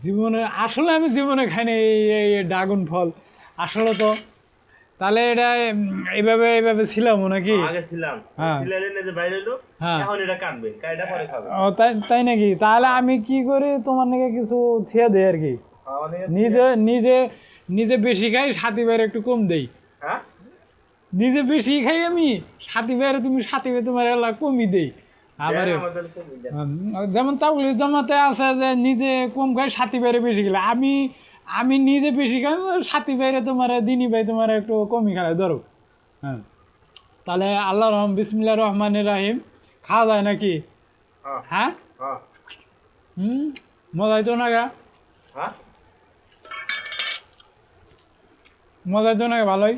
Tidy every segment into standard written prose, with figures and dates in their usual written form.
জীবনে আসলে আমি জীবনে খাইনি এই ড্রাগন ফল আসলে। তো তাহলে এটা এইভাবে এইভাবে ছিলাম নাকি? তাই নাকি? তাহলে আমি কি করি, তোমার নাকি কিছু ছিয়া দেই আর কি। নিজে নিজে নিজে বেশি খাই, সাথী ভাইয়ের একটু কম দেই। নিজে বেশি খাই আমি, সাথী ভাইয়ের তুমি সাথী ভাই তোমার এলা কমই দেই। আবার যেমন তাবলিগ জামাতে আছে যে নিজে কম খাই, সাথী ভাইয়ের বেশি খেলে। আমি আমি নিজে বেশি খাই, সাথী ভাইরে তোমার দিনী ভাই তোমার একটু কমই খেলে ধরো। হ্যাঁ, তাহলে আল্লাহ রহম বিসমিল্লাহ রহমানির রাহিম খাওয়া যায় নাকি? হ্যাঁ, মজাই তো না গা, মজাই তো না গা, ভালোই।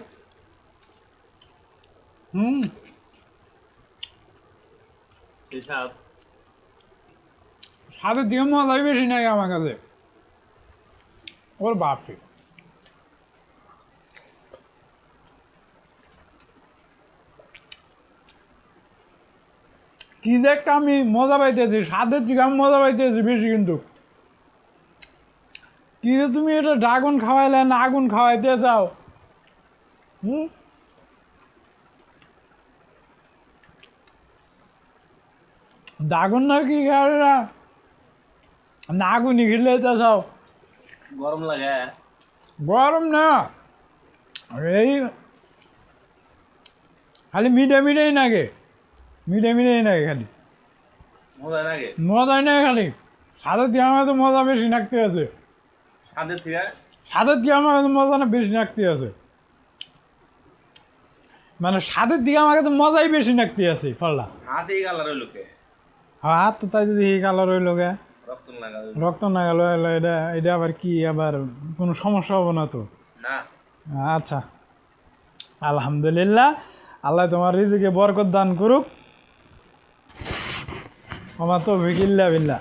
স্বাদের দিকে মজাই বেশি নাকি আমার কাছে। ওর বাপরে, কি যে একটা আমি মজা পাইতেছি, স্বাদের দিকে আমি মজা পাইতেছি বেশি। কিন্তু কি যে তুমি এটা ড্রাগন খাওয়াইলে না আগুন খাওয়াইতে চাও? ড্রাগন না কি খাওয়া না আগুনই খেলে চাও? গরম লাগে? গরম না, এই খালি মিঠে মিঠেই নাগে, মিঠে মিঠেই নাগে খালি। মজা লাগে? মজাই নাই খালি, স্বাদের দিয়ে আমার তো মজা বেশি নাকতে আছে। স্বাদের থেকে? স্বাদের দিয়ে আমার কাছে মজা না বেশি নাকতে আছে, মানে স্বাদের দিকে আমার কাছে মজাই বেশি নাকতে আছে ফলটা। হাত এই কালার হইলো কে? হাত তো তাই যদি এই কালার হইলো গে, রক্ত লাগা? রক্ত না গেল এটা এটা আবার কি, আবার কোনো সমস্যা হবে না তো? না। আচ্ছা, আলহামদুলিল্লাহ, আল্লাহ তোমার রিজিকে বরকত দান করুক। আমার তো ইল্লা বিল্লাহ।